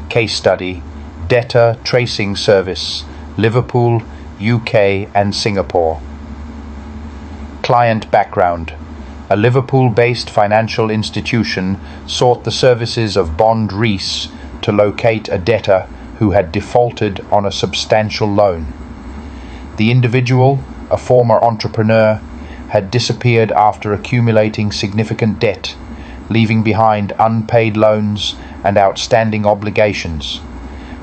Case study: Debtor Tracing Service, Liverpool, UK and Singapore. Client background: a Liverpool-based financial institution sought the services of Bond Rees to locate a debtor who had defaulted on a substantial loan. The individual, a former entrepreneur, had disappeared after accumulating significant debt, leaving behind unpaid loans and outstanding obligations.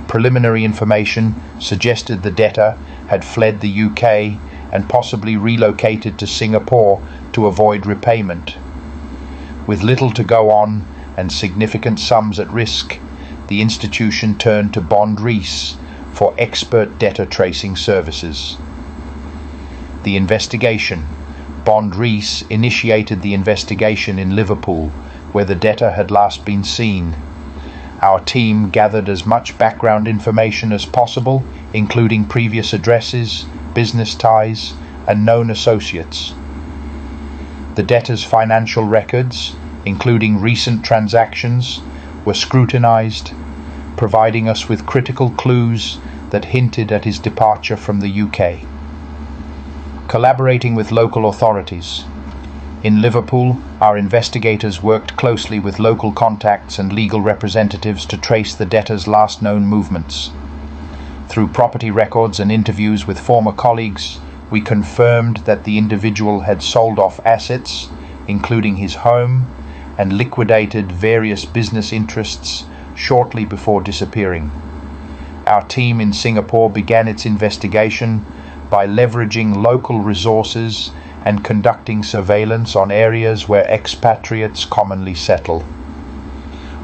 Preliminary information suggested the debtor had fled the UK and possibly relocated to Singapore to avoid repayment. With little to go on and significant sums at risk, the institution turned to Bond Rees for expert debtor tracing services. The investigation: Bond Rees initiated the investigation in Liverpool, where the debtor had last been seen. Our team gathered as much background information as possible, including previous addresses, business ties, and known associates. The debtor's financial records, including recent transactions, were scrutinised, providing us with critical clues that hinted at his departure from the UK. Collaborating with local authorities. In Liverpool, our investigators worked closely with local contacts and legal representatives to trace the debtor's last known movements. Through property records and interviews with former colleagues, we confirmed that the individual had sold off assets, including his home, and liquidated various business interests shortly before disappearing. Our team in Singapore began its investigation by leveraging local resources and conducting surveillance on areas where expatriates commonly settle.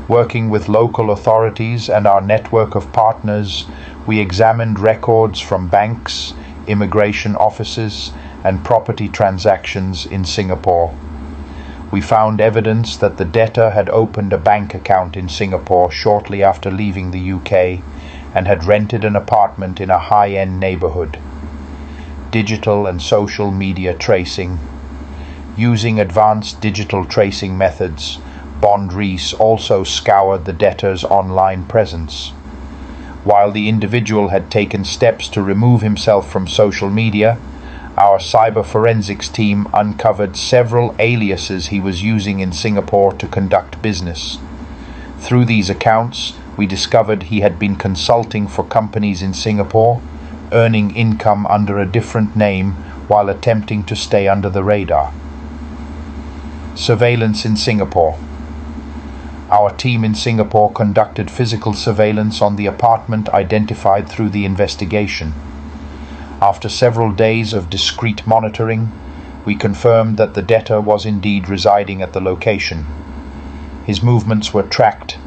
Working with local authorities and our network of partners, we examined records from banks, immigration offices, and property transactions in Singapore. We found evidence that the debtor had opened a bank account in Singapore shortly after leaving the UK and had rented an apartment in a high-end neighbourhood. Digital and social media tracing. Using advanced digital tracing methods, Bond Rees also scoured the debtor's online presence. While the individual had taken steps to remove himself from social media, our cyber forensics team uncovered several aliases he was using in Singapore to conduct business. Through these accounts, we discovered he had been consulting for companies in Singapore, earning income under a different name while attempting to stay under the radar. Surveillance in Singapore. Our team in Singapore conducted physical surveillance on the apartment identified through the investigation. After several days of discreet monitoring, we confirmed that the debtor was indeed residing at the location. His movements were tracked,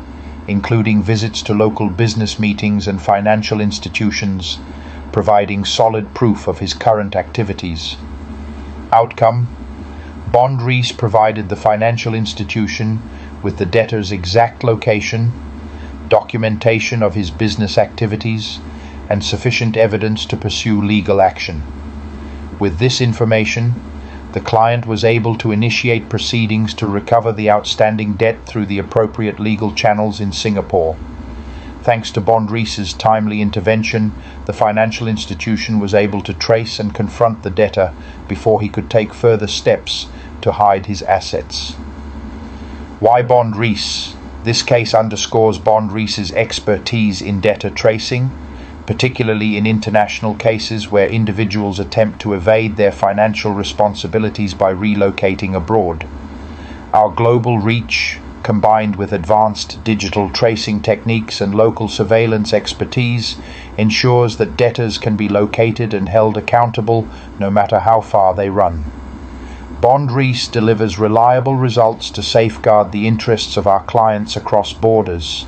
including visits to local business meetings and financial institutions, providing solid proof of his current activities. Outcome: Bond Rees provided the financial institution with the debtor's exact location, documentation of his business activities, and sufficient evidence to pursue legal action. With this information, the client was able to initiate proceedings to recover the outstanding debt through the appropriate legal channels in Singapore. Thanks to Bond Rees's timely intervention, the financial institution was able to trace and confront the debtor before he could take further steps to hide his assets. Why Bond Rees? This case underscores Bond Rees's expertise in debtor tracing, particularly in international cases where individuals attempt to evade their financial responsibilities by relocating abroad. Our global reach, combined with advanced digital tracing techniques and local surveillance expertise, ensures that debtors can be located and held accountable no matter how far they run. Bond Rees delivers reliable results to safeguard the interests of our clients across borders,